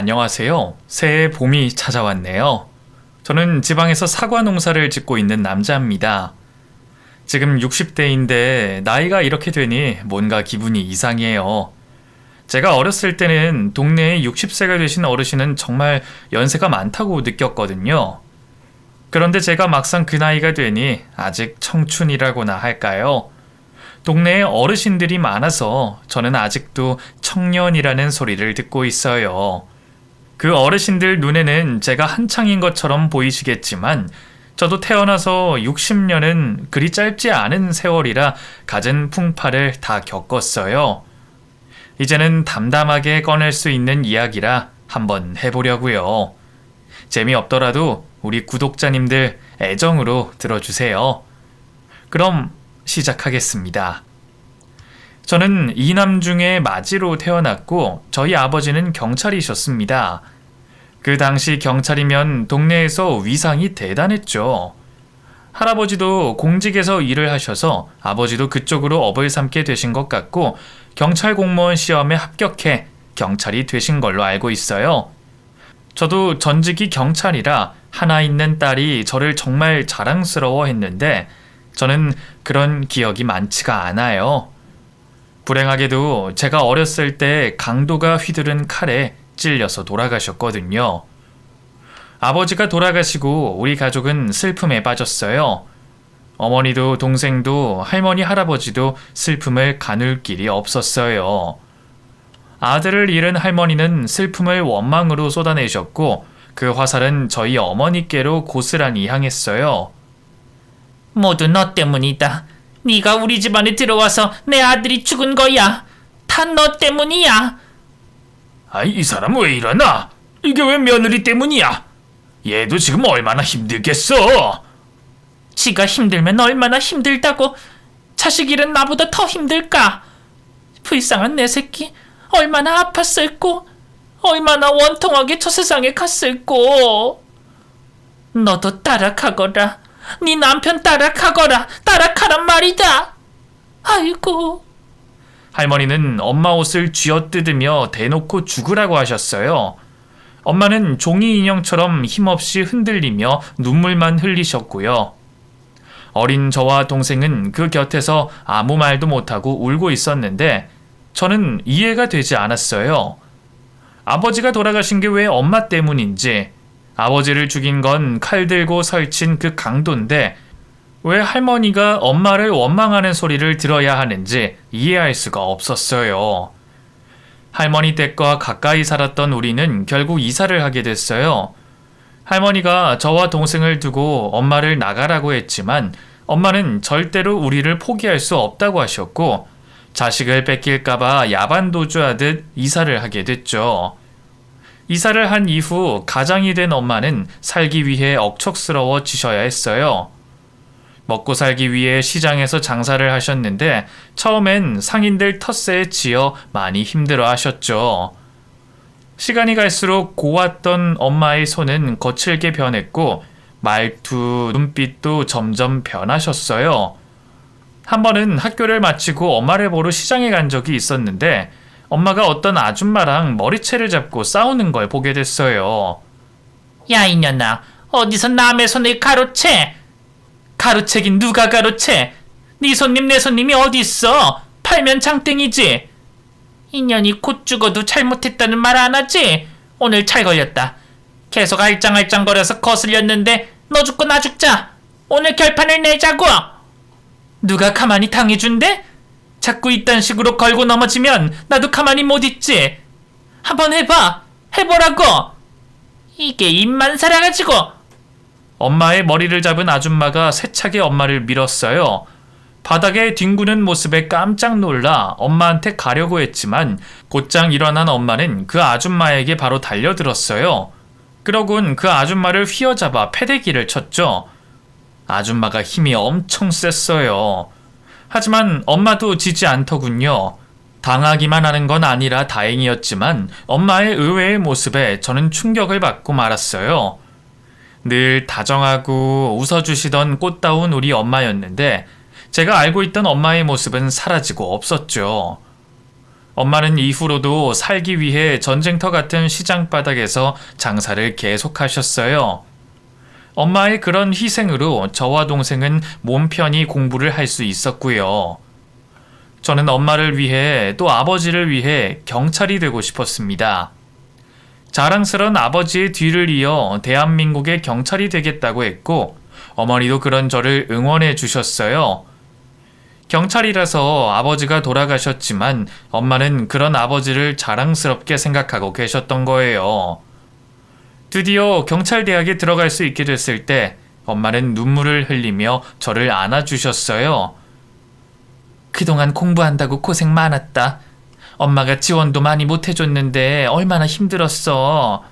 안녕하세요. 새해 봄이 찾아왔네요. 저는 지방에서 사과 농사를 짓고 있는 남자입니다. 지금 60대인데 나이가 이렇게 되니 뭔가 기분이 이상해요. 제가 어렸을 때는 동네에 60세가 되신 어르신은 정말 연세가 많다고 느꼈거든요. 그런데 제가 막상 그 나이가 되니 아직 청춘이라고나 할까요? 동네에 어르신들이 많아서 저는 아직도 청년이라는 소리를 듣고 있어요. 그 어르신들 눈에는 제가 한창인 것처럼 보이시겠지만 저도 태어나서 60년은 그리 짧지 않은 세월이라 갖은 풍파를 다 겪었어요. 이제는 담담하게 꺼낼 수 있는 이야기라 한번 해보려고요. 재미없더라도 우리 구독자님들 애정으로 들어주세요. 그럼 시작하겠습니다. 저는 이남 중에 마지로 태어났고 저희 아버지는 경찰이셨습니다. 그 당시 경찰이면 동네에서 위상이 대단했죠. 할아버지도 공직에서 일을 하셔서 아버지도 그쪽으로 업을 삼게 되신 것 같고 경찰 공무원 시험에 합격해 경찰이 되신 걸로 알고 있어요. 저도 전직이 경찰이라 하나 있는 딸이 저를 정말 자랑스러워 했는데 저는 그런 기억이 많지가 않아요. 불행하게도 제가 어렸을 때 강도가 휘두른 칼에 찔려서 돌아가셨거든요. 아버지가 돌아가시고 우리 가족은 슬픔에 빠졌어요. 어머니도 동생도 할머니 할아버지도 슬픔을 가눌 길이 없었어요. 아들을 잃은 할머니는 슬픔을 원망으로 쏟아내셨고 그 화살은 저희 어머니께로 고스란히 향했어요. 모두 너 때문이다. 네가 우리 집안에 들어와서 내 아들이 죽은 거야. 다 너 때문이야. 아이, 이 사람 왜 이러나? 이게 왜 며느리 때문이야? 얘도 지금 얼마나 힘들겠어? 지가 힘들면 얼마나 힘들다고. 자식 잃은 나보다 더 힘들까? 불쌍한 내 새끼 얼마나 아팠을꼬. 얼마나 원통하게 저 세상에 갔을꼬. 너도 따라가거라. 네 남편 따라가거라. 따라가란 말이다. 아이고. 할머니는 엄마 옷을 쥐어뜯으며 대놓고 죽으라고 하셨어요. 엄마는 종이 인형처럼 힘없이 흔들리며 눈물만 흘리셨고요. 어린 저와 동생은 그 곁에서 아무 말도 못하고 울고 있었는데 저는 이해가 되지 않았어요. 아버지가 돌아가신 게 왜 엄마 때문인지, 아버지를 죽인 건 칼 들고 설친 그 강도인데 왜 할머니가 엄마를 원망하는 소리를 들어야 하는지 이해할 수가 없었어요. 할머니 댁과 가까이 살았던 우리는 결국 이사를 하게 됐어요. 할머니가 저와 동생을 두고 엄마를 나가라고 했지만 엄마는 절대로 우리를 포기할 수 없다고 하셨고 자식을 뺏길까봐 야반도주하듯 이사를 하게 됐죠. 이사를 한 이후 가장이 된 엄마는 살기 위해 억척스러워지셔야 했어요. 먹고 살기 위해 시장에서 장사를 하셨는데 처음엔 상인들 텃세에 지어 많이 힘들어 하셨죠. 시간이 갈수록 고왔던 엄마의 손은 거칠게 변했고 말투, 눈빛도 점점 변하셨어요. 한 번은 학교를 마치고 엄마를 보러 시장에 간 적이 있었는데 엄마가 어떤 아줌마랑 머리채를 잡고 싸우는 걸 보게 됐어요. 야 이년아, 어디서 남의 손을 가로채? 가로채긴 누가 가로채? 네 손님 내 손님이 어딨어? 팔면 장땡이지. 인연이 곧 죽어도 잘못했다는 말 안 하지? 오늘 찰 걸렸다. 계속 알짱알짱거려서 거슬렸는데 너 죽고 나 죽자. 오늘 결판을 내자고. 누가 가만히 당해준대? 자꾸 이딴 식으로 걸고 넘어지면 나도 가만히 못 있지. 한번 해봐. 해보라고. 이게 입만 살아가지고. 엄마의 머리를 잡은 아줌마가 세차게 엄마를 밀었어요. 바닥에 뒹구는 모습에 깜짝 놀라 엄마한테 가려고 했지만 곧장 일어난 엄마는 그 아줌마에게 바로 달려들었어요. 그러곤 그 아줌마를 휘어잡아 패대기를 쳤죠. 아줌마가 힘이 엄청 셌어요. 하지만 엄마도 지지 않더군요. 당하기만 하는 건 아니라 다행이었지만 엄마의 의외의 모습에 저는 충격을 받고 말았어요. 늘 다정하고 웃어주시던 꽃다운 우리 엄마였는데 제가 알고 있던 엄마의 모습은 사라지고 없었죠. 엄마는 이후로도 살기 위해 전쟁터 같은 시장 바닥에서 장사를 계속하셨어요. 엄마의 그런 희생으로 저와 동생은 몸 편히 공부를 할 수 있었고요. 저는 엄마를 위해 또 아버지를 위해 경찰이 되고 싶었습니다. 자랑스런 아버지의 뒤를 이어 대한민국의 경찰이 되겠다고 했고 어머니도 그런 저를 응원해 주셨어요. 경찰이라서 아버지가 돌아가셨지만 엄마는 그런 아버지를 자랑스럽게 생각하고 계셨던 거예요. 드디어 경찰대학에 들어갈 수 있게 됐을 때 엄마는 눈물을 흘리며 저를 안아주셨어요. 그동안 공부한다고 고생 많았다. 엄마가 지원도 많이 못 해줬는데 얼마나 힘들었어.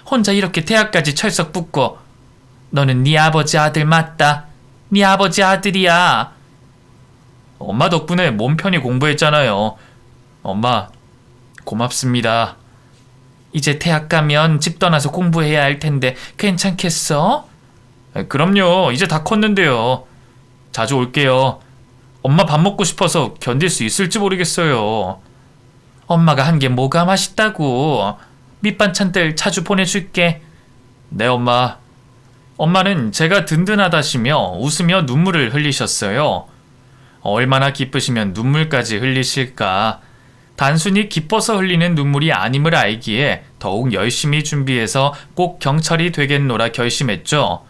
혼자 이렇게 대학까지 철썩 붙고. 너는 네 아버지 아들 맞다. 네 아버지 아들이야. 엄마 덕분에 몸 편히 공부했잖아요. 엄마, 고맙습니다. 이제 대학 가면 집 떠나서 공부해야 할 텐데 괜찮겠어? 그럼요. 이제 다 컸는데요. 자주 올게요. 엄마 밥 먹고 싶어서 견딜 수 있을지 모르겠어요. 엄마가 한 게 뭐가 맛있다고. 밑반찬들 자주 보내줄게. 네, 엄마. 엄마는 제가 든든하다시며 웃으며 눈물을 흘리셨어요. 얼마나 기쁘시면 눈물까지 흘리실까. 단순히 기뻐서 흘리는 눈물이 아님을 알기에 더욱 열심히 준비해서 꼭 경찰이 되겠노라 결심했죠.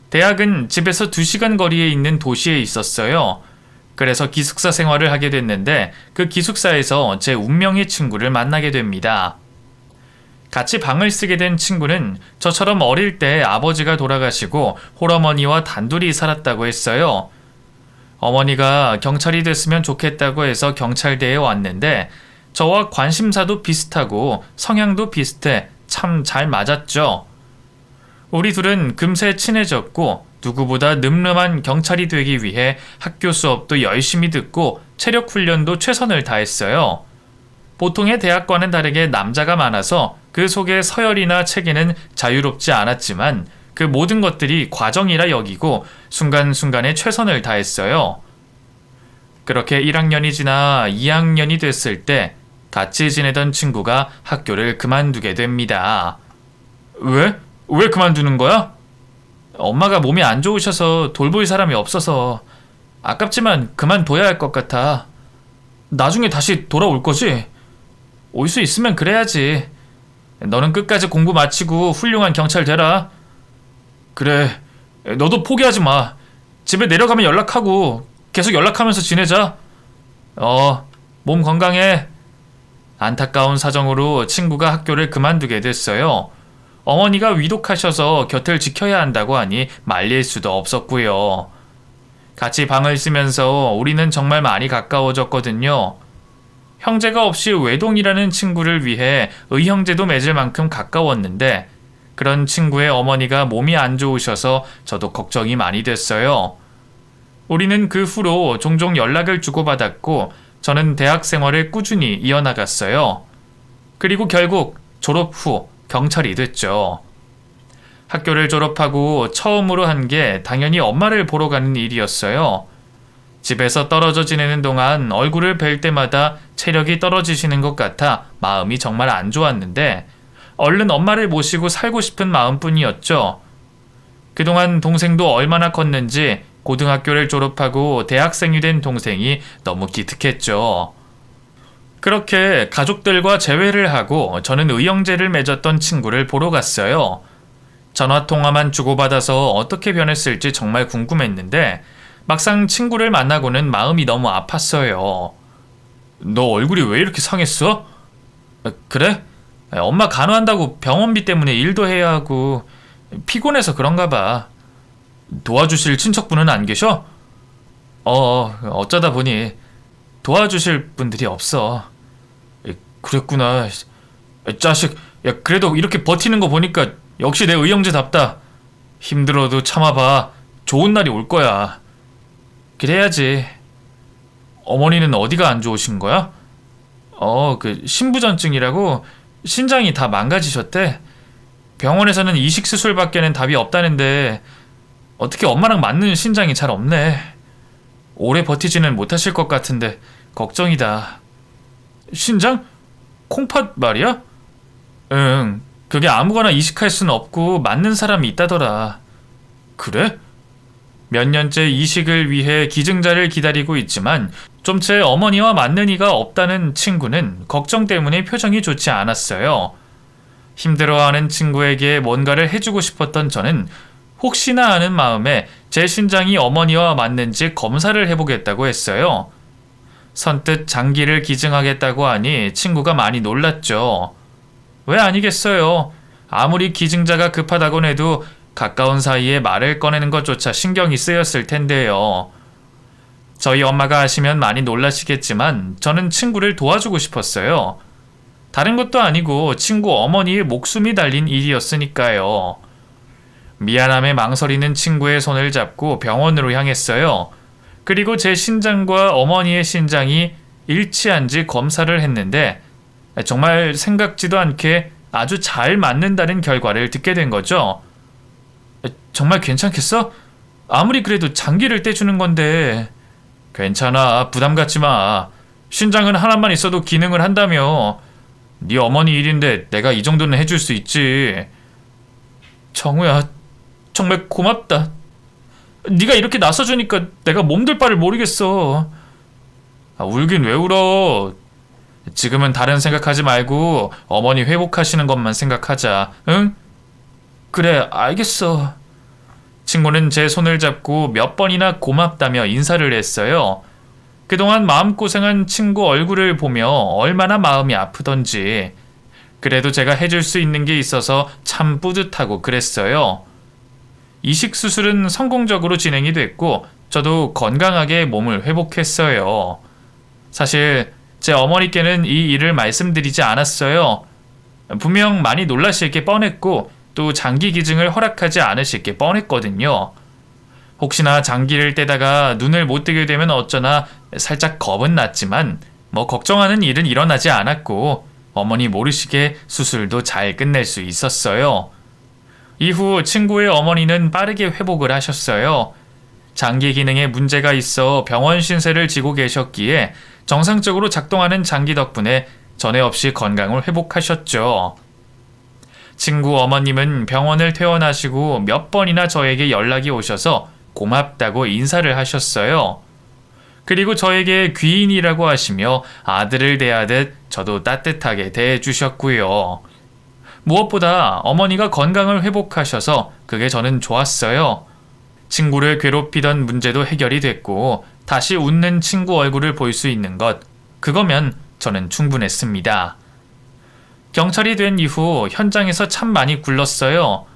대학은 집에서 2시간 거리에 있는 도시에 있었어요. 그래서 기숙사 생활을 하게 됐는데 그 기숙사에서 제 운명의 친구를 만나게 됩니다. 같이 방을 쓰게 된 친구는 저처럼 어릴 때 아버지가 돌아가시고 홀어머니와 단둘이 살았다고 했어요. 어머니가 경찰이 됐으면 좋겠다고 해서 경찰대에 왔는데 저와 관심사도 비슷하고 성향도 비슷해 참 잘 맞았죠. 우리 둘은 금세 친해졌고 누구보다 늠름한 경찰이 되기 위해 학교 수업도 열심히 듣고 체력 훈련도 최선을 다했어요. 보통의 대학과는 다르게 남자가 많아서 그 속에 서열이나 체계는 자유롭지 않았지만 그 모든 것들이 과정이라 여기고 순간순간에 최선을 다했어요. 그렇게 1학년이 지나 2학년이 됐을 때 같이 지내던 친구가 학교를 그만두게 됩니다. 왜? 왜 그만두는 거야? 엄마가 몸이 안 좋으셔서 돌볼 사람이 없어서 아깝지만 그만둬야 할 것 같아. 나중에 다시 돌아올 거지? 올 수 있으면 그래야지. 너는 끝까지 공부 마치고 훌륭한 경찰 되라. 그래, 너도 포기하지 마. 집에 내려가면 연락하고 계속 연락하면서 지내자. 몸 건강해. 안타까운 사정으로 친구가 학교를 그만두게 됐어요. 어머니가 위독하셔서 곁을 지켜야 한다고 하니 말릴 수도 없었고요. 같이 방을 쓰면서 우리는 정말 많이 가까워졌거든요. 형제가 없이 외동이라는 친구를 위해 의형제도 맺을 만큼 가까웠는데 그런 친구의 어머니가 몸이 안 좋으셔서 저도 걱정이 많이 됐어요. 우리는 그 후로 종종 연락을 주고받았고 저는 대학 생활을 꾸준히 이어나갔어요. 그리고 결국 졸업 후 경찰이 됐죠. 학교를 졸업하고 처음으로 한 게 당연히 엄마를 보러 가는 일이었어요. 집에서 떨어져 지내는 동안 얼굴을 뵐 때마다 체력이 떨어지시는 것 같아 마음이 정말 안 좋았는데 얼른 엄마를 모시고 살고 싶은 마음뿐이었죠. 그동안 동생도 얼마나 컸는지 고등학교를 졸업하고 대학생이 된 동생이 너무 기특했죠. 그렇게 가족들과 재회를 하고 저는 의형제를 맺었던 친구를 보러 갔어요. 전화통화만 주고받아서 어떻게 변했을지 정말 궁금했는데 막상 친구를 만나고는 마음이 너무 아팠어요. 너 얼굴이 왜 이렇게 상했어? 그래? 엄마 간호한다고 병원비 때문에 일도 해야 하고 피곤해서 그런가 봐. 도와주실 친척분은 안 계셔? 어쩌다 보니 도와주실 분들이 없어. 그랬구나. 자식, 야, 그래도 이렇게 버티는 거 보니까 역시 내 의형제답다. 힘들어도 참아봐. 좋은 날이 올 거야. 그래야지. 어머니는 어디가 안 좋으신 거야? 신부전증이라고 신장이 다 망가지셨대. 병원에서는 이식 수술밖에는 답이 없다는데 어떻게 엄마랑 맞는 신장이 잘 없네. 오래 버티지는 못하실 것 같은데 걱정이다. 신장? 콩팥 말이야? 응, 그게 아무거나 이식할 순 없고 맞는 사람이 있다더라. 그래? 몇 년째 이식을 위해 기증자를 기다리고 있지만 좀째 어머니와 맞는 이가 없다는 친구는 걱정 때문에 표정이 좋지 않았어요. 힘들어하는 친구에게 뭔가를 해주고 싶었던 저는 혹시나 하는 마음에 제 신장이 어머니와 맞는지 검사를 해보겠다고 했어요. 선뜻 장기를 기증하겠다고 하니 친구가 많이 놀랐죠. 왜 아니겠어요. 아무리 기증자가 급하다곤 해도 가까운 사이에 말을 꺼내는 것조차 신경이 쓰였을 텐데요. 저희 엄마가 아시면 많이 놀라시겠지만 저는 친구를 도와주고 싶었어요. 다른 것도 아니고 친구 어머니의 목숨이 달린 일이었으니까요. 미안함에 망설이는 친구의 손을 잡고 병원으로 향했어요. 그리고 제 신장과 어머니의 신장이 일치한지 검사를 했는데 정말 생각지도 않게 아주 잘 맞는다는 결과를 듣게 된 거죠. 정말 괜찮겠어? 아무리 그래도 장기를 떼주는 건데. 괜찮아, 부담 갖지 마. 신장은 하나만 있어도 기능을 한다며. 네 어머니 일인데 내가 이 정도는 해줄 수 있지. 정우야, 정말 고맙다. 네가 이렇게 나서주니까 내가 몸둘 바를 모르겠어. 울긴 왜 울어. 지금은 다른 생각하지 말고 어머니 회복하시는 것만 생각하자. 응? 그래, 알겠어. 친구는 제 손을 잡고 몇 번이나 고맙다며 인사를 했어요. 그동안 마음고생한 친구 얼굴을 보며 얼마나 마음이 아프던지. 그래도 제가 해줄 수 있는 게 있어서 참 뿌듯하고 그랬어요. 이식 수술은 성공적으로 진행이 됐고 저도 건강하게 몸을 회복했어요. 사실 제 어머니께는 이 일을 말씀드리지 않았어요. 분명 많이 놀라실 게 뻔했고 또 장기 기증을 허락하지 않으실 게 뻔했거든요. 혹시나 장기를 떼다가 눈을 못 뜨게 되면 어쩌나 살짝 겁은 났지만 뭐 걱정하는 일은 일어나지 않았고 어머니 모르시게 수술도 잘 끝낼 수 있었어요. 이후 친구의 어머니는 빠르게 회복을 하셨어요. 장기 기능에 문제가 있어 병원 신세를 지고 계셨기에 정상적으로 작동하는 장기 덕분에 전에 없이 건강을 회복하셨죠. 친구 어머님은 병원을 퇴원하시고 몇 번이나 저에게 연락이 오셔서 고맙다고 인사를 하셨어요. 그리고 저에게 귀인이라고 하시며 아들을 대하듯 저도 따뜻하게 대해주셨고요. 무엇보다 어머니가 건강을 회복하셔서 그게 저는 좋았어요. 친구를 괴롭히던 문제도 해결이 됐고 다시 웃는 친구 얼굴을 볼 수 있는 것, 그거면 저는 충분했습니다. 경찰이 된 이후 현장에서 참 많이 굴렀어요.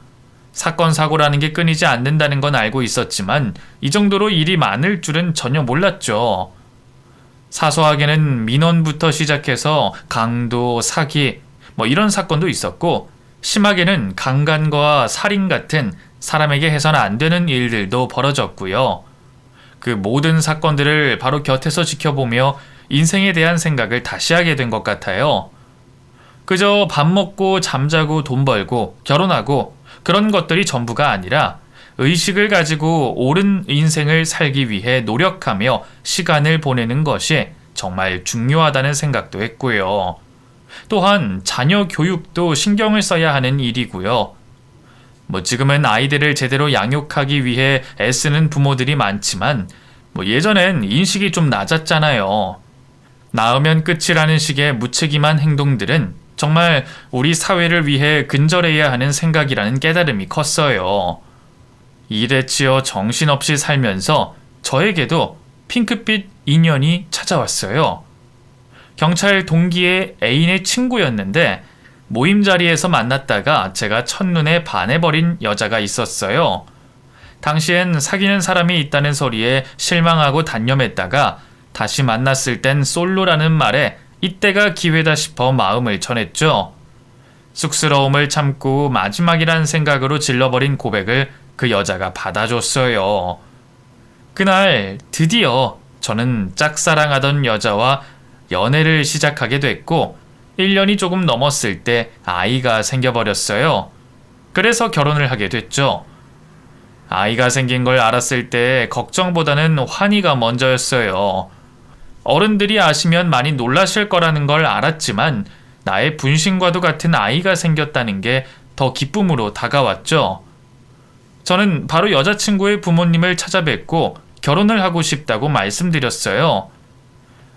사건 사고라는 게 끊이지 않는다는 건 알고 있었지만 이 정도로 일이 많을 줄은 전혀 몰랐죠. 사소하게는 민원부터 시작해서 강도, 사기, 이런 사건도 있었고 심하게는 강간과 살인 같은 사람에게 해서는 안 되는 일들도 벌어졌고요. 그 모든 사건들을 바로 곁에서 지켜보며 인생에 대한 생각을 다시 하게 된 것 같아요. 그저 밥 먹고 잠자고 돈 벌고 결혼하고 그런 것들이 전부가 아니라 의식을 가지고 옳은 인생을 살기 위해 노력하며 시간을 보내는 것이 정말 중요하다는 생각도 했고요. 또한 자녀 교육도 신경을 써야 하는 일이고요. 지금은 아이들을 제대로 양육하기 위해 애쓰는 부모들이 많지만 예전엔 인식이 좀 낮았잖아요. 낳으면 끝이라는 식의 무책임한 행동들은 정말 우리 사회를 위해 근절해야 하는 생각이라는 깨달음이 컸어요. 일에 치여 정신없이 살면서 저에게도 핑크빛 인연이 찾아왔어요. 경찰 동기의 애인의 친구였는데 모임 자리에서 만났다가 제가 첫눈에 반해버린 여자가 있었어요. 당시엔 사귀는 사람이 있다는 소리에 실망하고 단념했다가 다시 만났을 땐 솔로라는 말에 이때가 기회다 싶어 마음을 전했죠. 쑥스러움을 참고 마지막이란 생각으로 질러버린 고백을 그 여자가 받아줬어요. 그날 드디어 저는 짝사랑하던 여자와 연애를 시작하게 됐고 1년이 조금 넘었을 때 아이가 생겨버렸어요. 그래서 결혼을 하게 됐죠. 아이가 생긴 걸 알았을 때 걱정보다는 환희가 먼저였어요. 어른들이 아시면 많이 놀라실 거라는 걸 알았지만 나의 분신과도 같은 아이가 생겼다는 게 더 기쁨으로 다가왔죠. 저는 바로 여자친구의 부모님을 찾아뵙고 결혼을 하고 싶다고 말씀드렸어요.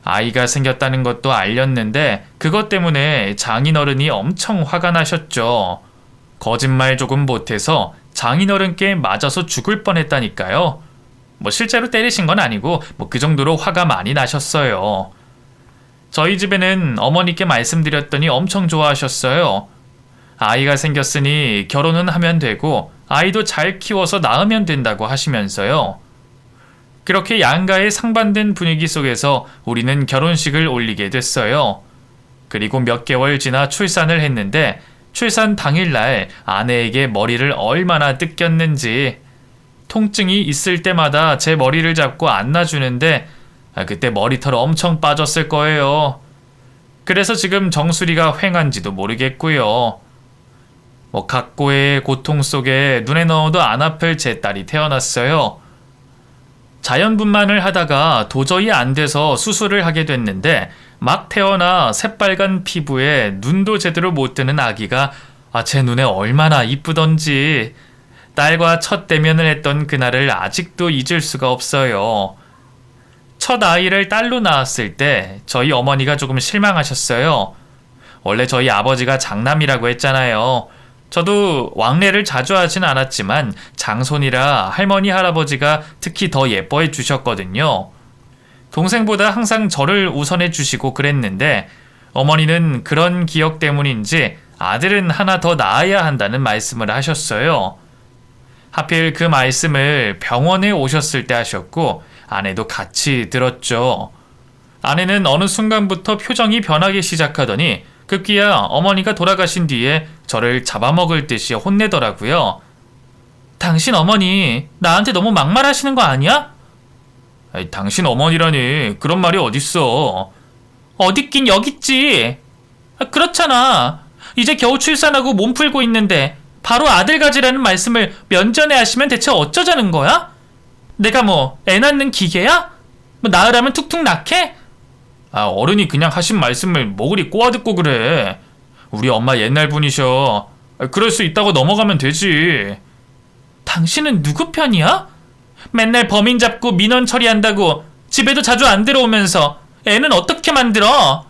아이가 생겼다는 것도 알렸는데 그것 때문에 장인어른이 엄청 화가 나셨죠. 거짓말 조금 못해서 장인어른께 맞아서 죽을 뻔했다니까요. 실제로 때리신 건 아니고 그 정도로 화가 많이 나셨어요. 저희 집에는 어머니께 말씀드렸더니 엄청 좋아하셨어요. 아이가 생겼으니 결혼은 하면 되고 아이도 잘 키워서 낳으면 된다고 하시면서요. 그렇게 양가의 상반된 분위기 속에서 우리는 결혼식을 올리게 됐어요. 그리고 몇 개월 지나 출산을 했는데 출산 당일날 아내에게 머리를 얼마나 뜯겼는지 통증이 있을 때마다 제 머리를 잡고 안아주는데 그때 머리털 엄청 빠졌을 거예요. 그래서 지금 정수리가 휑한지도 모르겠고요. 각고의 고통 속에 눈에 넣어도 안 아플 제 딸이 태어났어요. 자연분만을 하다가 도저히 안 돼서 수술을 하게 됐는데 막 태어나 새빨간 피부에 눈도 제대로 못 뜨는 아기가 제 눈에 얼마나 이쁘던지 딸과 첫 대면을 했던 그날을 아직도 잊을 수가 없어요. 첫 아이를 딸로 낳았을 때 저희 어머니가 조금 실망하셨어요. 원래 저희 아버지가 장남이라고 했잖아요. 저도 왕래를 자주 하진 않았지만 장손이라 할머니 할아버지가 특히 더 예뻐해 주셨거든요. 동생보다 항상 저를 우선해 주시고 그랬는데 어머니는 그런 기억 때문인지 아들은 하나 더 낳아야 한다는 말씀을 하셨어요. 하필 그 말씀을 병원에 오셨을 때 하셨고 아내도 같이 들었죠. 아내는 어느 순간부터 표정이 변하기 시작하더니 급기야 어머니가 돌아가신 뒤에 저를 잡아먹을 듯이 혼내더라고요. 당신 어머니 나한테 너무 막말하시는 거 아니야? 당신 어머니라니 그런 말이 어딨어. 어딨긴 여깄지. 그렇잖아. 이제 겨우 출산하고 몸 풀고 있는데 바로 아들 가지라는 말씀을 면전에 하시면 대체 어쩌자는 거야? 내가 애 낳는 기계야? 낳으라면 툭툭 낳게? 어른이 그냥 하신 말씀을 뭐 그리 꼬아듣고 그래. 우리 엄마 옛날 분이셔. 그럴 수 있다고 넘어가면 되지. 당신은 누구 편이야? 맨날 범인 잡고 민원 처리한다고 집에도 자주 안 들어오면서 애는 어떻게 만들어?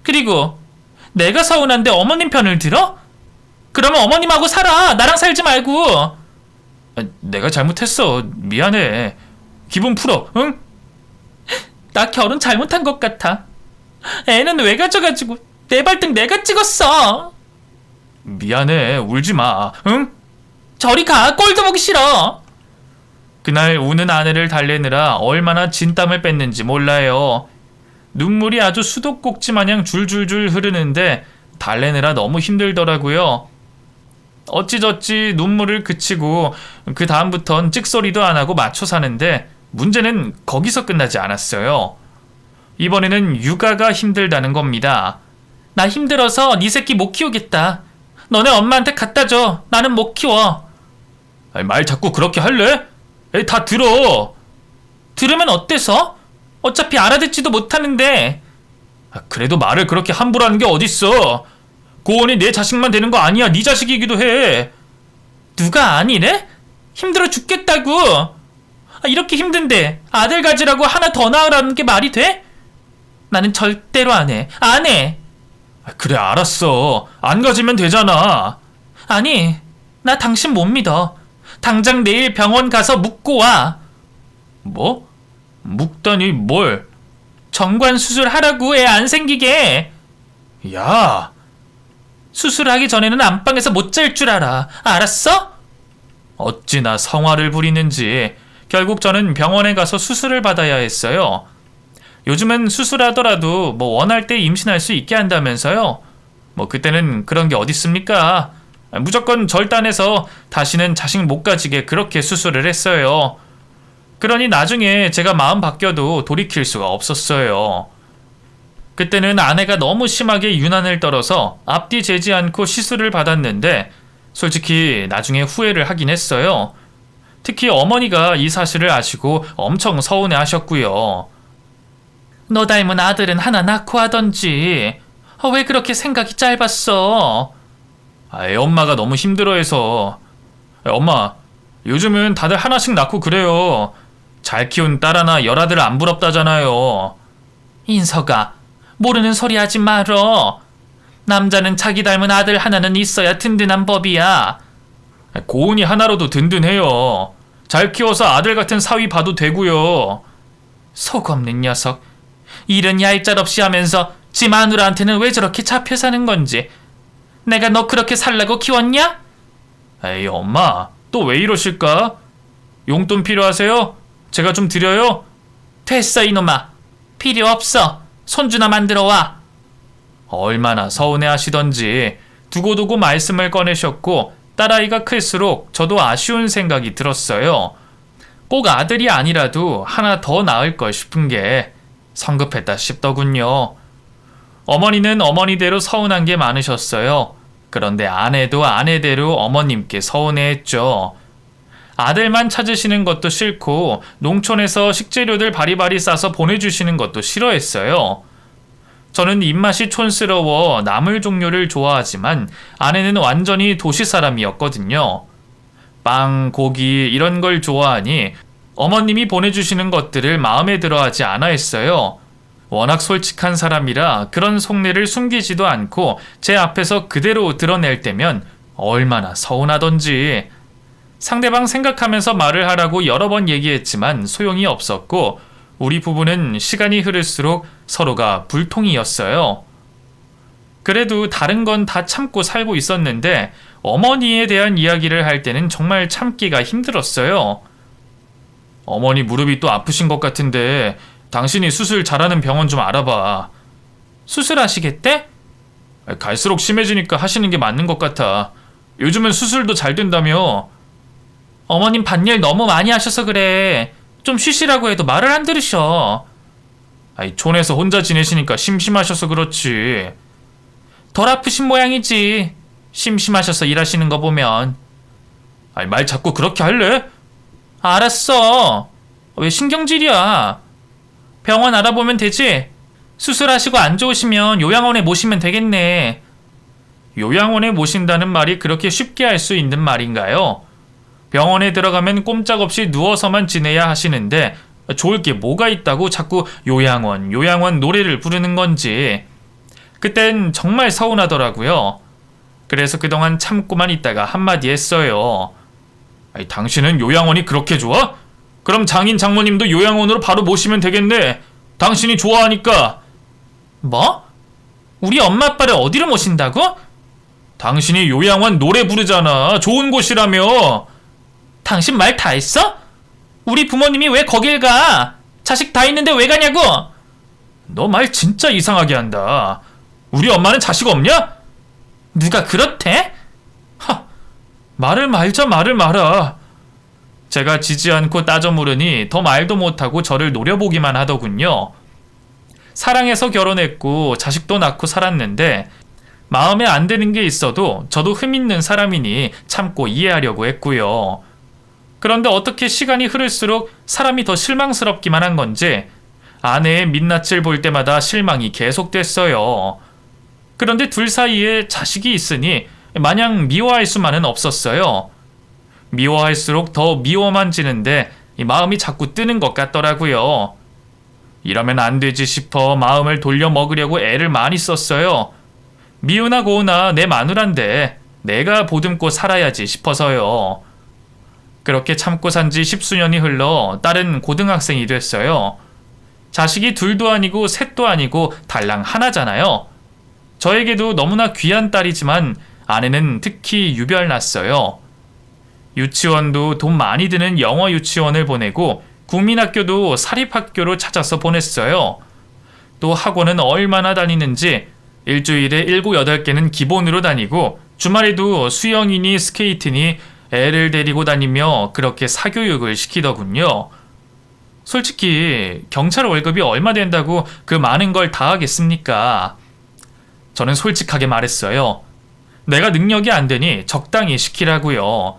그리고 내가 서운한데 어머님 편을 들어? 그러면 어머님하고 살아. 나랑 살지 말고. 내가 잘못했어. 미안해. 기분 풀어. 응? 나 결혼 잘못한 것 같아. 애는 왜 가져가지고 내 발등 내가 찍었어. 미안해. 울지 마. 응? 저리 가. 꼴도 보기 싫어. 그날 우는 아내를 달래느라 얼마나 진땀을 뺐는지 몰라요. 눈물이 아주 수도꼭지 마냥 줄줄줄 흐르는데 달래느라 너무 힘들더라고요. 어찌저찌 눈물을 그치고 그 다음부턴 찍소리도 안 하고 맞춰 사는데 문제는 거기서 끝나지 않았어요. 이번에는 육아가 힘들다는 겁니다. 나 힘들어서 네 새끼 못 키우겠다. 너네 엄마한테 갖다 줘. 나는 못 키워. 말 자꾸 그렇게 할래? 다 들어. 들으면 어때서? 어차피 알아듣지도 못하는데. 그래도 말을 그렇게 함부로 하는 게 어딨어. 고은이 내 자식만 되는 거 아니야. 네 자식이기도 해. 누가 아니래? 힘들어 죽겠다고. 이렇게 힘든데 아들 가지라고 하나 더 낳으라는 게 말이 돼? 나는 절대로 안 해. 안 해. 그래 알았어. 안 가지면 되잖아. 아니 나 당신 못 믿어. 당장 내일 병원 가서 묻고 와. 뭐? 묵다니 뭘? 정관 수술하라고. 애 안 생기게. 야, 수술하기 전에는 안방에서 못 잘 줄 알아. 알았어? 어찌나 성화를 부리는지 결국 저는 병원에 가서 수술을 받아야 했어요. 요즘은 수술하더라도 원할 때 임신할 수 있게 한다면서요. 그때는 그런 게 어딨습니까? 무조건 절단해서 다시는 자식 못 가지게 그렇게 수술을 했어요. 그러니 나중에 제가 마음 바뀌어도 돌이킬 수가 없었어요. 그때는 아내가 너무 심하게 유난을 떨어서 앞뒤 재지 않고 시술을 받았는데 솔직히 나중에 후회를 하긴 했어요. 특히 어머니가 이 사실을 아시고 엄청 서운해 하셨고요. 너 닮은 아들은 하나 낳고 하던지. 왜 그렇게 생각이 짧았어? 아이, 엄마가 너무 힘들어해서. 엄마, 요즘은 다들 하나씩 낳고 그래요. 잘 키운 딸 하나 열아들 안 부럽다잖아요. 인석아, 모르는 소리 하지 말어. 남자는 자기 닮은 아들 하나는 있어야 든든한 법이야. 고은이 하나로도 든든해요. 잘 키워서 아들 같은 사위 봐도 되고요. 속 없는 녀석. 일은 얄짤없이 하면서 지 마누라한테는 왜 저렇게 잡혀 사는 건지. 내가 너 그렇게 살라고 키웠냐? 에이, 엄마, 또 왜 이러실까? 용돈 필요하세요? 제가 좀 드려요? 됐어 이놈아. 필요 없어. 손주나 만들어 와. 얼마나 서운해 하시던지 두고두고 말씀을 꺼내셨고 딸아이가 클수록 저도 아쉬운 생각이 들었어요. 꼭 아들이 아니라도 하나 더 낳을 걸 싶은 게 성급했다 싶더군요. 어머니는 어머니대로 서운한 게 많으셨어요. 그런데 아내도 아내대로 어머님께 서운해했죠. 아들만 찾으시는 것도 싫고 농촌에서 식재료들 바리바리 싸서 보내주시는 것도 싫어했어요. 저는 입맛이 촌스러워 나물 종류를 좋아하지만 아내는 완전히 도시 사람이었거든요. 빵, 고기 이런 걸 좋아하니 어머님이 보내주시는 것들을 마음에 들어하지 않아 했어요. 워낙 솔직한 사람이라 그런 속내를 숨기지도 않고 제 앞에서 그대로 드러낼 때면 얼마나 서운하던지. 상대방 생각하면서 말을 하라고 여러 번 얘기했지만 소용이 없었고 우리 부부는 시간이 흐를수록 서로가 불통이었어요. 그래도 다른 건 다 참고 살고 있었는데 어머니에 대한 이야기를 할 때는 정말 참기가 힘들었어요. 어머니 무릎이 또 아프신 것 같은데 당신이 수술 잘하는 병원 좀 알아봐. 수술하시겠대? 갈수록 심해지니까 하시는 게 맞는 것 같아. 요즘은 수술도 잘 된다며. 어머님 밭일 너무 많이 하셔서 그래. 좀 쉬시라고 해도 말을 안 들으셔. 아이, 촌에서 혼자 지내시니까 심심하셔서 그렇지. 덜 아프신 모양이지. 심심하셔서 일하시는 거 보면. 아이, 말 자꾸 그렇게 할래? 알았어. 왜 신경질이야. 병원 알아보면 되지. 수술하시고 안 좋으시면 요양원에 모시면 되겠네. 요양원에 모신다는 말이 그렇게 쉽게 할 수 있는 말인가요? 병원에 들어가면 꼼짝없이 누워서만 지내야 하시는데 좋을 게 뭐가 있다고 자꾸 요양원, 요양원 노래를 부르는 건지. 그땐 정말 서운하더라고요. 그래서 그동안 참고만 있다가 한마디 했어요. 아니, 당신은 요양원이 그렇게 좋아? 그럼 장인 장모님도 요양원으로 바로 모시면 되겠네. 당신이 좋아하니까. 뭐? 우리 엄마 아빠를 어디로 모신다고? 당신이 요양원 노래 부르잖아. 좋은 곳이라며. 당신 말 다 했어? 우리 부모님이 왜 거길 가? 자식 다 있는데 왜 가냐고? 너 말 진짜 이상하게 한다. 우리 엄마는 자식 없냐? 누가 그렇대? 말을 말자 말을 말아. 제가 지지 않고 따져 물으니 더 말도 못하고 저를 노려보기만 하더군요. 사랑해서 결혼했고 자식도 낳고 살았는데 마음에 안 드는 게 있어도 저도 흠 있는 사람이니 참고 이해하려고 했고요. 그런데 어떻게 시간이 흐를수록 사람이 더 실망스럽기만 한 건지 아내의 민낯을 볼 때마다 실망이 계속됐어요. 그런데 둘 사이에 자식이 있으니 마냥 미워할 수만은 없었어요. 미워할수록 더 미워만 지는데 마음이 자꾸 뜨는 것 같더라고요. 이러면 안 되지 싶어 마음을 돌려 먹으려고 애를 많이 썼어요. 미우나 고우나 내 마누란데 내가 보듬고 살아야지 싶어서요. 그렇게 참고 산 지 10수년이 흘러 딸은 고등학생이 됐어요. 자식이 둘도 아니고 셋도 아니고 달랑 하나잖아요. 저에게도 너무나 귀한 딸이지만 아내는 특히 유별났어요. 유치원도 돈 많이 드는 영어 유치원을 보내고 국민학교도 사립학교로 찾아서 보냈어요. 또 학원은 얼마나 다니는지 일주일에 7, 8개는 기본으로 다니고 주말에도 수영이니 스케이트니 애를 데리고 다니며 그렇게 사교육을 시키더군요. 솔직히 경찰 월급이 얼마 된다고 그 많은 걸 다 하겠습니까? 저는 솔직하게 말했어요. 내가 능력이 안 되니 적당히 시키라고요.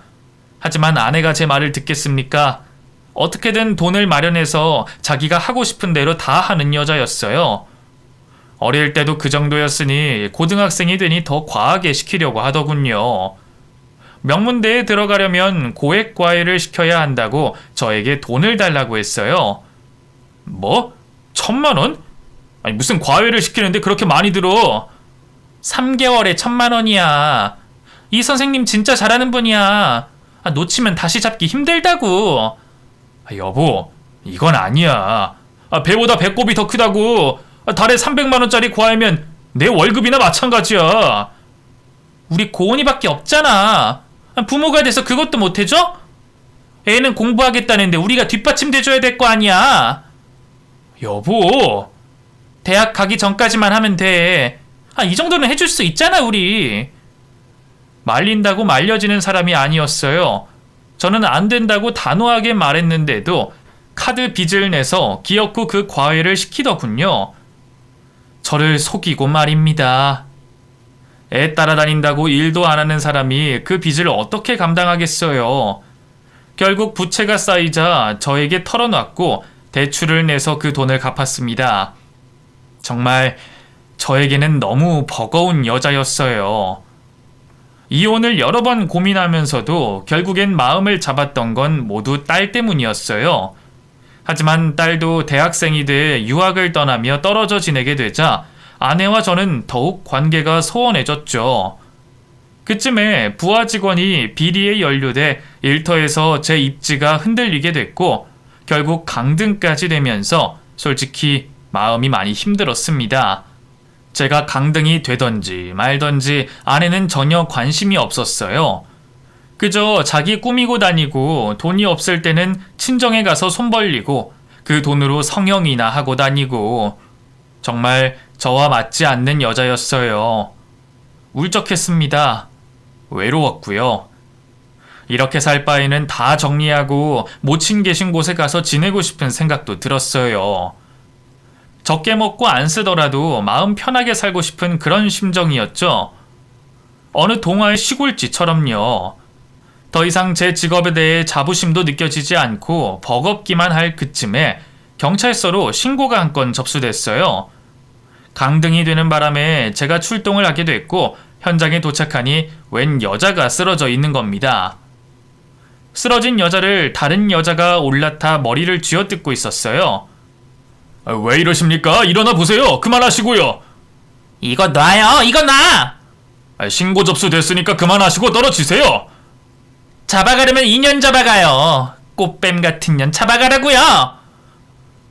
하지만 아내가 제 말을 듣겠습니까? 어떻게든 돈을 마련해서 자기가 하고 싶은 대로 다 하는 여자였어요. 어릴 때도 그 정도였으니 고등학생이 되니 더 과하게 시키려고 하더군요. 명문대에 들어가려면 고액 과외를 시켜야 한다고 저에게 돈을 달라고 했어요. 뭐? 1,000만 원? 아니 무슨 과외를 시키는데 그렇게 많이 들어? 3개월에 1,000만 원이야. 이 선생님 진짜 잘하는 분이야. 놓치면 다시 잡기 힘들다고. 여보, 이건 아니야. 배보다 배꼽이 더 크다고. 달에 300만 원짜리 과외면 내 월급이나 마찬가지야. 우리 고은이밖에 없잖아. 부모가 돼서 그것도 못 해줘? 애는 공부하겠다는데 우리가 뒷받침돼줘야 될 거 아니야. 여보, 대학 가기 전까지만 하면 돼. 이 정도는 해줄 수 있잖아, 우리. 말린다고 말려지는 사람이 아니었어요. 저는 안 된다고 단호하게 말했는데도 카드 빚을 내서 기어코 그 과외를 시키더군요. 저를 속이고 말입니다. 애 따라다닌다고 일도 안 하는 사람이 그 빚을 어떻게 감당하겠어요. 결국 부채가 쌓이자 저에게 털어놨고 대출을 내서 그 돈을 갚았습니다. 정말 저에게는 너무 버거운 여자였어요. 이혼을 여러 번 고민하면서도 결국엔 마음을 잡았던 건 모두 딸 때문이었어요. 하지만 딸도 대학생이 돼 유학을 떠나며 떨어져 지내게 되자 아내와 저는 더욱 관계가 소원해졌죠. 그쯤에 부하 직원이 비리에 연루돼 일터에서 제 입지가 흔들리게 됐고 결국 강등까지 되면서 솔직히 마음이 많이 힘들었습니다. 제가 강등이 되던지 말던지 아내는 전혀 관심이 없었어요. 그저 자기 꾸미고 다니고 돈이 없을 때는 친정에 가서 손 벌리고 그 돈으로 성형이나 하고 다니고 정말 저와 맞지 않는 여자였어요. 울적했습니다. 외로웠고요. 이렇게 살 바에는 다 정리하고 모친 계신 곳에 가서 지내고 싶은 생각도 들었어요. 적게 먹고 안 쓰더라도 마음 편하게 살고 싶은 그런 심정이었죠. 어느 동화의 시골쥐처럼요. 더 이상 제 직업에 대해 자부심도 느껴지지 않고 버겁기만 할 그쯤에 경찰서로 신고가 한 건 접수됐어요. 강등이 되는 바람에 제가 출동을 하게 됐고 현장에 도착하니 웬 여자가 쓰러져 있는 겁니다. 쓰러진 여자를 다른 여자가 올라타 머리를 쥐어뜯고 있었어요. 왜 이러십니까? 일어나 보세요. 그만하시고요. 이거 놔요. 이거 놔. 신고 접수됐으니까 그만하시고 떨어지세요. 잡아가려면 2년 잡아가요. 꽃뱀 같은 년 잡아가라고요.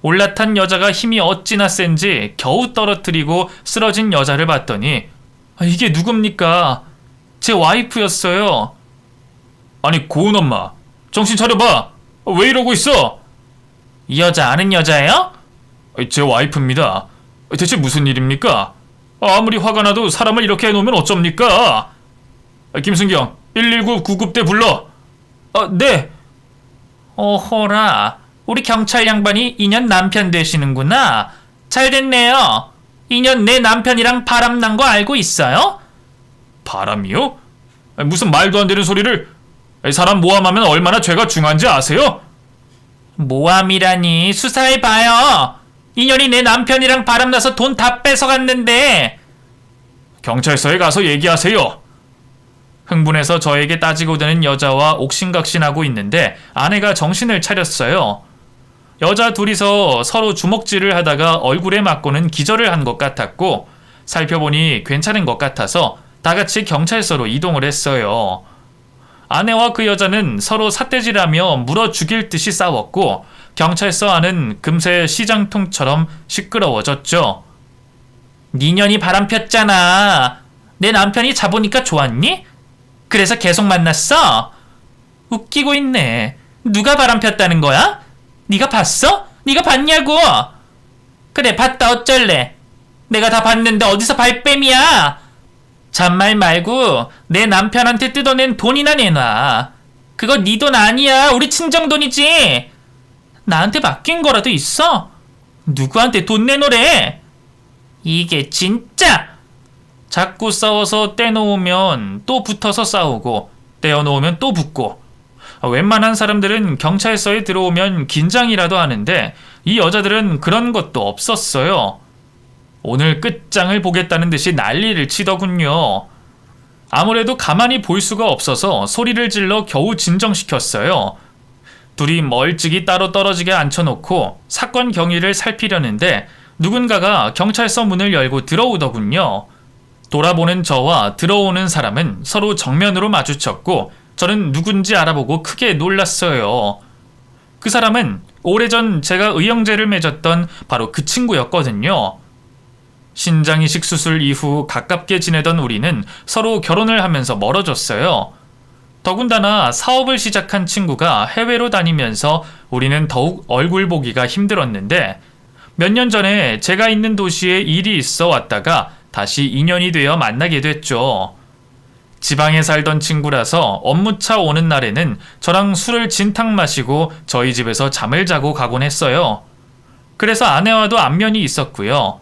올라탄 여자가 힘이 어찌나 센지 겨우 떨어뜨리고 쓰러진 여자를 봤더니 이게 누굽니까? 제 와이프였어요. 아니 고은 엄마 정신 차려봐. 왜 이러고 있어? 이 여자 아는 여자예요? 제 와이프입니다. 대체 무슨 일입니까? 아무리 화가 나도 사람을 이렇게 해놓으면 어쩝니까? 김순경 119 구급대 불러. 네. 어허라, 우리 경찰 양반이 2년 남편 되시는구나. 잘 됐네요. 2년 내 남편이랑 바람난 거 알고 있어요? 바람이요? 무슨 말도 안 되는 소리를. 사람 모함하면 얼마나 죄가 중한지 아세요? 모함이라니, 수사해봐요. 2년이 내 남편이랑 바람나서 돈 다 뺏어갔는데. 경찰서에 가서 얘기하세요. 흥분해서 저에게 따지고 드는 여자와 옥신각신하고 있는데 아내가 정신을 차렸어요. 여자 둘이서 서로 주먹질을 하다가 얼굴에 맞고는 기절을 한 것 같았고 살펴보니 괜찮은 것 같아서 다 같이 경찰서로 이동을 했어요. 아내와 그 여자는 서로 삿대질하며 물어 죽일 듯이 싸웠고 경찰서 안은 금세 시장통처럼 시끄러워졌죠. 네 년이 바람 폈잖아. 내 남편이 잡으니까 좋았니? 그래서 계속 만났어? 웃기고 있네. 누가 바람 폈다는 거야? 네가 봤어? 네가 봤냐고? 그래, 봤다 어쩔래? 내가 다 봤는데 어디서 발뺌이야? 잔말 말고 내 남편한테 뜯어낸 돈이나 내놔. 그거 네 돈 아니야. 우리 친정 돈이지. 나한테 맡긴 거라도 있어? 누구한테 돈 내놓으래? 이게 진짜! 자꾸 싸워서 떼놓으면 또 붙어서 싸우고 떼어놓으면 또 붙고 웬만한 사람들은 경찰서에 들어오면 긴장이라도 하는데 이 여자들은 그런 것도 없었어요. 오늘 끝장을 보겠다는 듯이 난리를 치더군요. 아무래도 가만히 볼 수가 없어서 소리를 질러 겨우 진정시켰어요. 둘이 멀찍이 따로 떨어지게 앉혀놓고 사건 경위를 살피려는데 누군가가 경찰서 문을 열고 들어오더군요. 돌아보는 저와 들어오는 사람은 서로 정면으로 마주쳤고 저는 누군지 알아보고 크게 놀랐어요. 그 사람은 오래전 제가 의형제를 맺었던 바로 그 친구였거든요. 신장이식 수술 이후 가깝게 지내던 우리는 서로 결혼을 하면서 멀어졌어요. 더군다나 사업을 시작한 친구가 해외로 다니면서 우리는 더욱 얼굴 보기가 힘들었는데 몇 년 전에 제가 있는 도시에 일이 있어 왔다가 다시 인연이 되어 만나게 됐죠. 지방에 살던 친구라서 업무차 오는 날에는 저랑 술을 진탕 마시고 저희 집에서 잠을 자고 가곤 했어요. 그래서 아내와도 안면이 있었고요.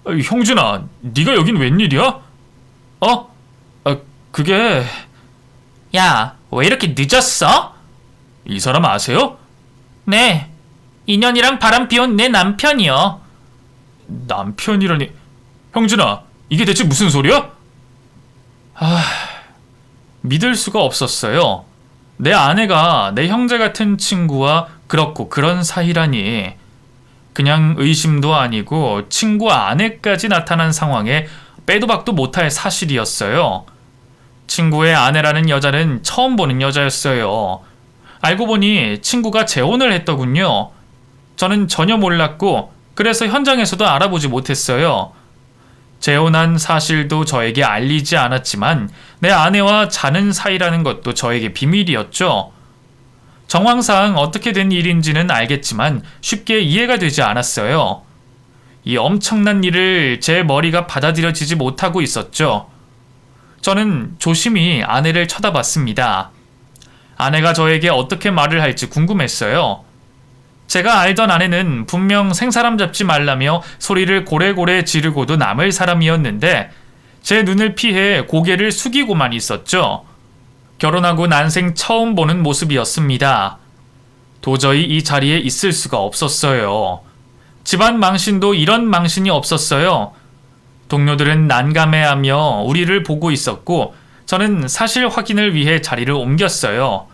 형준아, 네가 여긴 웬일이야? 그게... 야, 왜 이렇게 늦었어? 이 사람 아세요? 네, 인연이랑 바람 피운 내 남편이요. 남편이라니... 형준아, 이게 대체 무슨 소리야? 믿을 수가 없었어요. 내 아내가 내 형제 같은 친구와 그렇고 그런 사이라니. 그냥 의심도 아니고 친구 아내까지 나타난 상황에 빼도 박도 못할 사실이었어요. 친구의 아내라는 여자는 처음 보는 여자였어요. 알고 보니 친구가 재혼을 했더군요. 저는 전혀 몰랐고 그래서 현장에서도 알아보지 못했어요. 재혼한 사실도 저에게 알리지 않았지만 내 아내와 자는 사이라는 것도 저에게 비밀이었죠. 정황상 어떻게 된 일인지는 알겠지만 쉽게 이해가 되지 않았어요. 이 엄청난 일을 제 머리가 받아들여지지 못하고 있었죠. 저는 조심히 아내를 쳐다봤습니다. 아내가 저에게 어떻게 말을 할지 궁금했어요. 제가 알던 아내는 분명 생사람 잡지 말라며 소리를 고래고래 지르고도 남을 사람이었는데 제 눈을 피해 고개를 숙이고만 있었죠. 결혼하고 난생 처음 보는 모습이었습니다. 도저히 이 자리에 있을 수가 없었어요. 집안 망신도 이런 망신이 없었어요. 동료들은 난감해하며 우리를 보고 있었고 저는 사실 확인을 위해 자리를 옮겼어요.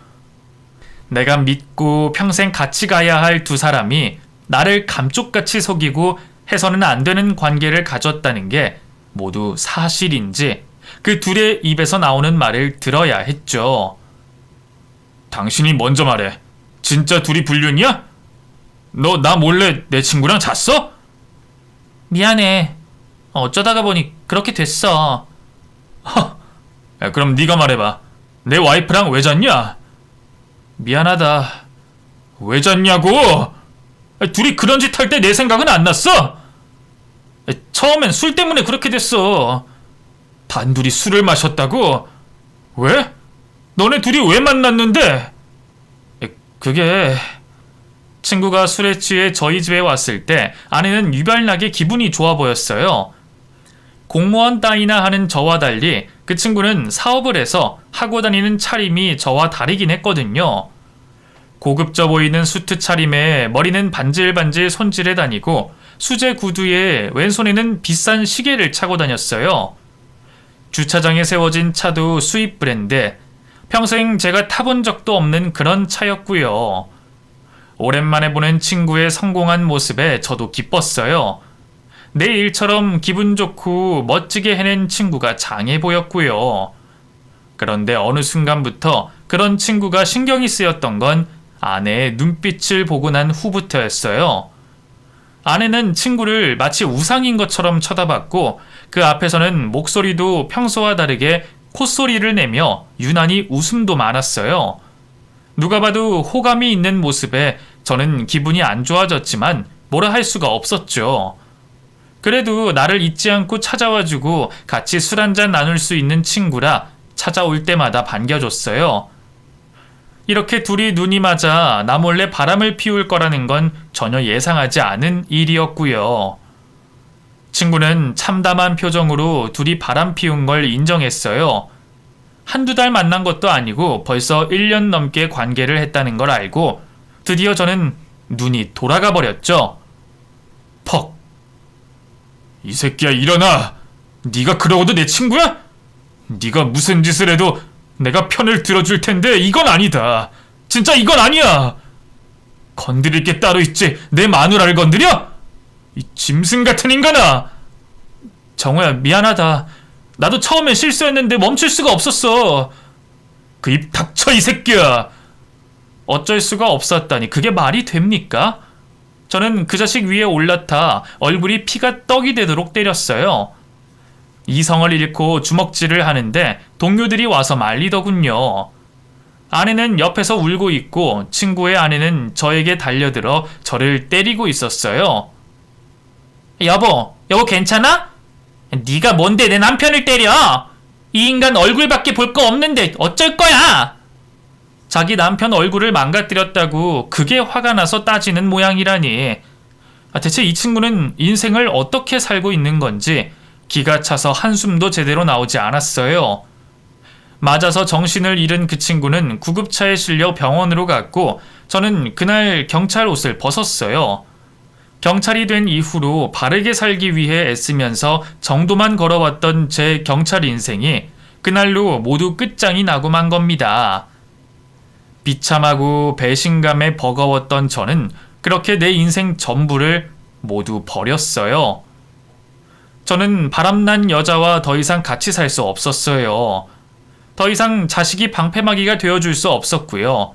내가 믿고 평생 같이 가야 할 두 사람이 나를 감쪽같이 속이고 해서는 안 되는 관계를 가졌다는 게 모두 사실인지 그 둘의 입에서 나오는 말을 들어야 했죠. 당신이 먼저 말해. 진짜 둘이 불륜이야? 너 나 몰래 내 친구랑 잤어? 미안해. 어쩌다가 보니 그렇게 됐어. 야, 그럼 네가 말해봐. 내 와이프랑 왜 잤냐? 미안하다. 왜 잤냐고? 둘이 그런 짓 할 때 내 생각은 안 났어? 처음엔 술 때문에 그렇게 됐어. 단둘이 술을 마셨다고? 왜? 너네 둘이 왜 만났는데? 그게... 친구가 술에 취해 저희 집에 왔을 때 아내는 유별나게 기분이 좋아 보였어요. 공무원 따위나 하는 저와 달리 그 친구는 사업을 해서 하고 다니는 차림이 저와 다르긴 했거든요. 고급져 보이는 수트 차림에 머리는 반질반질 손질해 다니고 수제 구두에 왼손에는 비싼 시계를 차고 다녔어요. 주차장에 세워진 차도 수입 브랜드, 평생 제가 타본 적도 없는 그런 차였고요. 오랜만에 보는 친구의 성공한 모습에 저도 기뻤어요. 내 일처럼 기분 좋고 멋지게 해낸 친구가 장해 보였고요. 그런데 어느 순간부터 그런 친구가 신경이 쓰였던 건 아내의 눈빛을 보고 난 후부터였어요. 아내는 친구를 마치 우상인 것처럼 쳐다봤고 그 앞에서는 목소리도 평소와 다르게 콧소리를 내며 유난히 웃음도 많았어요. 누가 봐도 호감이 있는 모습에 저는 기분이 안 좋아졌지만 뭐라 할 수가 없었죠. 그래도 나를 잊지 않고 찾아와주고 같이 술 한잔 나눌 수 있는 친구라 찾아올 때마다 반겨줬어요. 이렇게 둘이 눈이 맞아 나 몰래 바람을 피울 거라는 건 전혀 예상하지 않은 일이었고요. 친구는 참담한 표정으로 둘이 바람 피운 걸 인정했어요. 한두 달 만난 것도 아니고 벌써 1년 넘게 관계를 했다는 걸 알고 드디어 저는 눈이 돌아가 버렸죠. 퍽. 이 새끼야, 일어나. 네가 그러고도 내 친구야? 네가 무슨 짓을 해도 내가 편을 들어줄 텐데 이건 아니다. 진짜 이건 아니야. 건드릴 게 따로 있지 내 마누라를 건드려? 이 짐승 같은 인간아. 정우야, 미안하다. 나도 처음엔 실수했는데 멈출 수가 없었어. 그 입 닥쳐, 이 새끼야. 어쩔 수가 없었다니 그게 말이 됩니까? 저는 그 자식 위에 올라타 얼굴이 피가 떡이 되도록 때렸어요. 이성을 잃고 주먹질을 하는데 동료들이 와서 말리더군요. 아내는 옆에서 울고 있고 친구의 아내는 저에게 달려들어 저를 때리고 있었어요. 여보 괜찮아? 네가 뭔데 내 남편을 때려? 이 인간 얼굴밖에 볼 거 없는데 어쩔 거야? 자기 남편 얼굴을 망가뜨렸다고 그게 화가 나서 따지는 모양이라니. 대체 이 친구는 인생을 어떻게 살고 있는 건지 기가 차서 한숨도 제대로 나오지 않았어요. 맞아서 정신을 잃은 그 친구는 구급차에 실려 병원으로 갔고 저는 그날 경찰 옷을 벗었어요. 경찰이 된 이후로 바르게 살기 위해 애쓰면서 정도만 걸어왔던 제 경찰 인생이 그날로 모두 끝장이 나고 만 겁니다. 비참하고 배신감에 버거웠던 저는 그렇게 내 인생 전부를 모두 버렸어요. 저는 바람난 여자와 더 이상 같이 살 수 없었어요. 더 이상 자식이 방패막이가 되어줄 수 없었고요.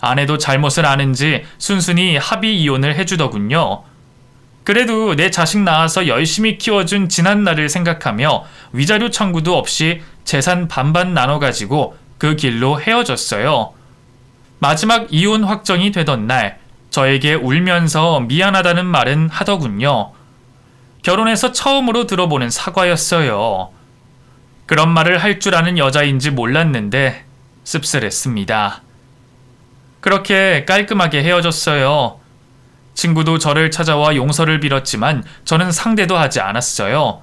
아내도 잘못을 아는지 순순히 합의 이혼을 해주더군요. 그래도 내 자식 낳아서 열심히 키워준 지난 날을 생각하며 위자료 청구도 없이 재산 반반 나눠가지고 그 길로 헤어졌어요. 마지막 이혼 확정이 되던 날 저에게 울면서 미안하다는 말은 하더군요. 결혼해서 처음으로 들어보는 사과였어요. 그런 말을 할 줄 아는 여자인지 몰랐는데 씁쓸했습니다. 그렇게 깔끔하게 헤어졌어요. 친구도 저를 찾아와 용서를 빌었지만 저는 상대도 하지 않았어요.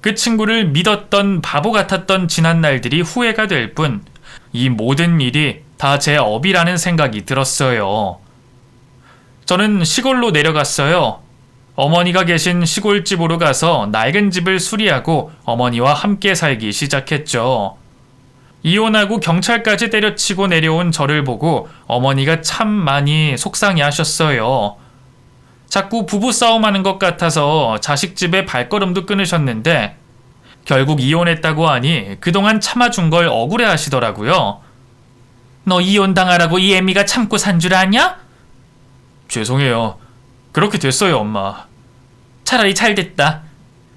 그 친구를 믿었던 바보 같았던 지난 날들이 후회가 될 뿐 이 모든 일이 다 제 업이라는 생각이 들었어요. 저는 시골로 내려갔어요. 어머니가 계신 시골집으로 가서 낡은 집을 수리하고 어머니와 함께 살기 시작했죠. 이혼하고 경찰까지 때려치고 내려온 저를 보고 어머니가 참 많이 속상해 하셨어요. 자꾸 부부싸움하는 것 같아서 자식 집에 발걸음도 끊으셨는데 결국 이혼했다고 하니 그동안 참아준 걸 억울해 하시더라고요. 너 이혼당하라고 이 애미가 참고 산 줄 아냐? 죄송해요. 그렇게 됐어요, 엄마. 차라리 잘됐다.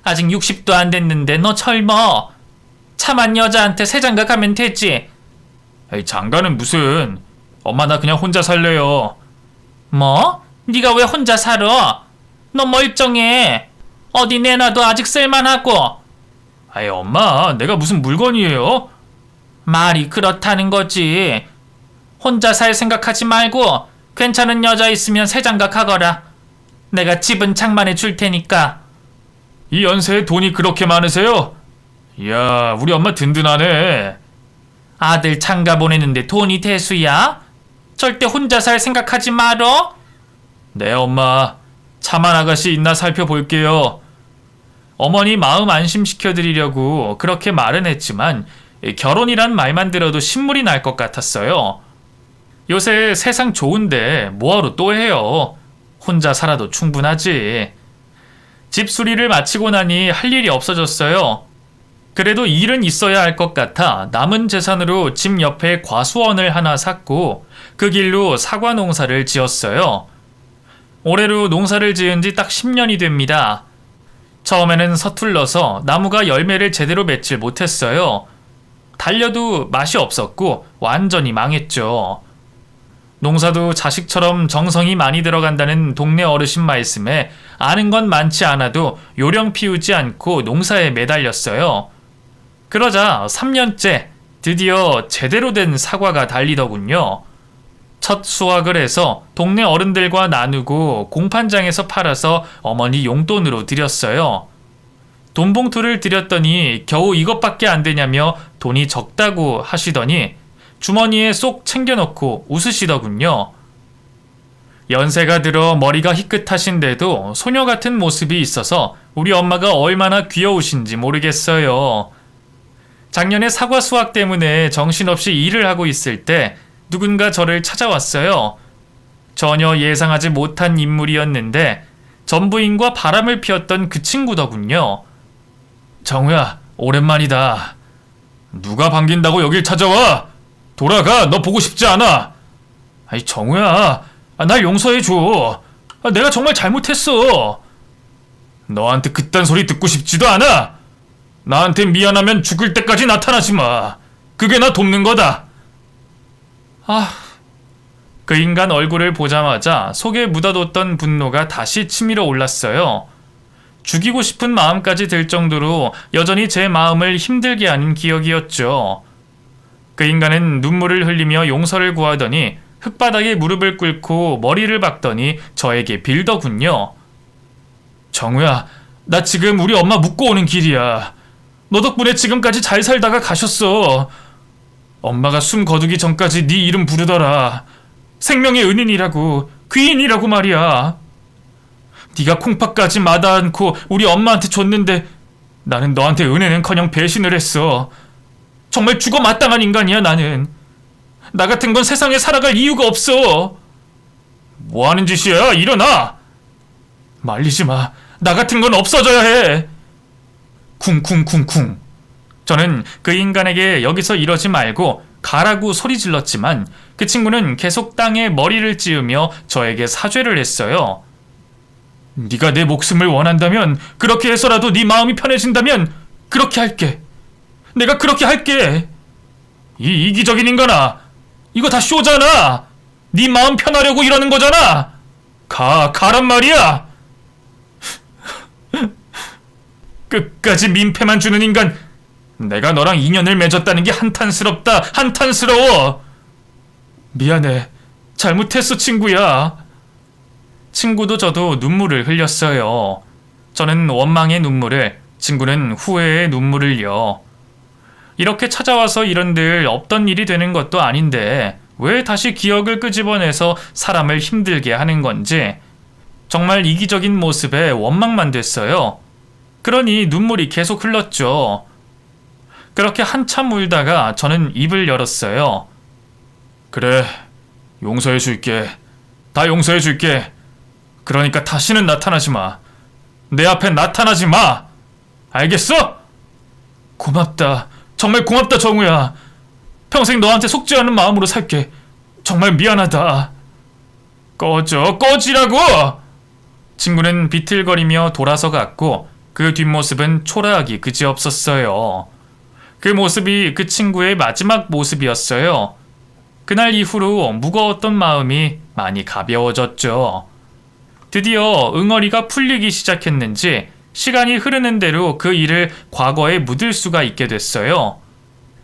아직 60도 안 됐는데 너 젊어. 참한 여자한테 새 장가 가면 되지. 에이, 장가는 무슨. 엄마, 나 그냥 혼자 살래요. 뭐? 네가 왜 혼자 살아? 너 멀쩡해. 어디 내놔도 아직 쓸만하고. 아이, 엄마, 내가 무슨 물건이에요? 말이 그렇다는 거지. 혼자 살 생각하지 말고 괜찮은 여자 있으면 새 장가 가거라. 내가 집은 장만해 줄 테니까. 이 연세에 돈이 그렇게 많으세요? 이야, 우리 엄마 든든하네. 아들 장가 보내는데 돈이 대수야? 절대 혼자 살 생각하지 말어. 네, 엄마. 차만 아가씨 있나 살펴볼게요. 어머니 마음 안심시켜드리려고 그렇게 말은 했지만 결혼이란 말만 들어도 신물이 날 것 같았어요. 요새 세상 좋은데 뭐하러 또 해요. 혼자 살아도 충분하지. 집 수리를 마치고 나니 할 일이 없어졌어요. 그래도 일은 있어야 할 것 같아 남은 재산으로 집 옆에 과수원을 하나 샀고 그 길로 사과 농사를 지었어요. 올해로 농사를 지은 지 딱 10년이 됩니다. 처음에는 서툴러서 나무가 열매를 제대로 맺질 못했어요. 달려도 맛이 없었고 완전히 망했죠. 농사도 자식처럼 정성이 많이 들어간다는 동네 어르신 말씀에 아는 건 많지 않아도 요령 피우지 않고 농사에 매달렸어요. 그러자 3년째 드디어 제대로 된 사과가 달리더군요. 첫 수확을 해서 동네 어른들과 나누고 공판장에서 팔아서 어머니 용돈으로 드렸어요. 돈 봉투를 드렸더니 겨우 이것밖에 안 되냐며 돈이 적다고 하시더니 주머니에 쏙 챙겨넣고 웃으시더군요. 연세가 들어 머리가 희끗하신데도 소녀 같은 모습이 있어서 우리 엄마가 얼마나 귀여우신지 모르겠어요. 작년에 사과 수확 때문에 정신없이 일을 하고 있을 때 누군가 저를 찾아왔어요. 전혀 예상하지 못한 인물이었는데 전부인과 바람을 피웠던 그 친구더군요. 정우야, 오랜만이다. 누가 반긴다고 여길 찾아와? 돌아가, 너 보고 싶지 않아. 아이, 정우야, 날 용서해줘. 내가 정말 잘못했어. 너한테 그딴 소리 듣고 싶지도 않아. 나한테 미안하면 죽을 때까지 나타나지 마. 그게 나 돕는 거다. 그 인간 얼굴을 보자마자 속에 묻어뒀던 분노가 다시 치밀어 올랐어요. 죽이고 싶은 마음까지 들 정도로 여전히 제 마음을 힘들게 하는 기억이었죠. 그 인간은 눈물을 흘리며 용서를 구하더니 흙바닥에 무릎을 꿇고 머리를 박더니 저에게 빌더군요. 정우야, 나 지금 우리 엄마 묻고 오는 길이야. 너 덕분에 지금까지 잘 살다가 가셨어. 엄마가 숨 거두기 전까지 네 이름 부르더라. 생명의 은인이라고, 귀인이라고 말이야. 네가 콩팥까지 마다 않고 우리 엄마한테 줬는데 나는 너한테 은혜는커녕 배신을 했어. 정말 죽어 마땅한 인간이야, 나는. 나 같은 건 세상에 살아갈 이유가 없어. 뭐 하는 짓이야? 일어나! 말리지 마. 나 같은 건 없어져야 해. 쿵쿵쿵쿵. 저는 그 인간에게 여기서 이러지 말고 가라고 소리 질렀지만 그 친구는 계속 땅에 머리를 찌으며 저에게 사죄를 했어요. 네가 내 목숨을 원한다면, 그렇게 해서라도 네 마음이 편해진다면 그렇게 할게. 내가 그렇게 할게. 이 이기적인 인간아, 이거 다 쇼잖아. 네 마음 편하려고 이러는 거잖아. 가란 말이야. 끝까지 민폐만 주는 인간. 내가 너랑 인연을 맺었다는 게 한탄스럽다. 한탄스러워. 미안해. 잘못했어, 친구야. 친구도 저도 눈물을 흘렸어요. 저는 원망의 눈물을, 친구는 후회의 눈물을요. 이렇게 찾아와서 이런들 없던 일이 되는 것도 아닌데 왜 다시 기억을 끄집어내서 사람을 힘들게 하는 건지 정말 이기적인 모습에 원망만 됐어요. 그러니 눈물이 계속 흘렀죠. 그렇게 한참 울다가 저는 입을 열었어요. 그래, 용서해줄게. 다 용서해줄게. 그러니까 다시는 나타나지 마. 내 앞에 나타나지 마. 알겠어? 고맙다. 정말 고맙다, 정우야. 평생 너한테 속지 않은 마음으로 살게. 정말 미안하다. 꺼지라고! 친구는 비틀거리며 돌아서 갔고 그 뒷모습은 초라하기 그지없었어요. 그 모습이 그 친구의 마지막 모습이었어요. 그날 이후로 무거웠던 마음이 많이 가벼워졌죠. 드디어 응어리가 풀리기 시작했는지 시간이 흐르는 대로 그 일을 과거에 묻을 수가 있게 됐어요.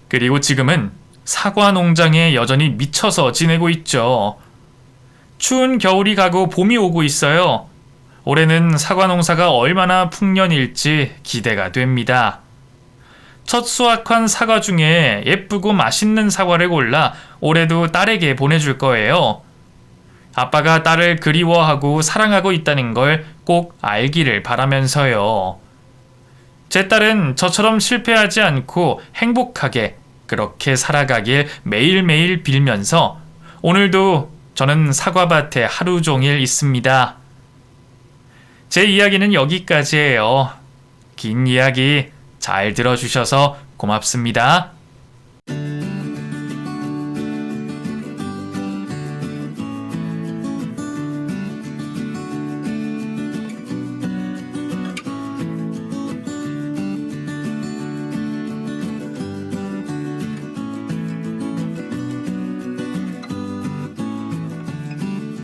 그리고 지금은 사과 농장에 여전히 미쳐서 지내고 있죠. 추운 겨울이 가고 봄이 오고 있어요. 올해는 사과 농사가 얼마나 풍년일지 기대가 됩니다. 첫 수확한 사과 중에 예쁘고 맛있는 사과를 골라 올해도 딸에게 보내줄 거예요. 아빠가 딸을 그리워하고 사랑하고 있다는 걸 꼭 알기를 바라면서요. 제 딸은 저처럼 실패하지 않고 행복하게 그렇게 살아가길 매일매일 빌면서 오늘도 저는 사과밭에 하루 종일 있습니다. 제 이야기는 여기까지예요. 긴 이야기 잘 들어주셔서 고맙습니다.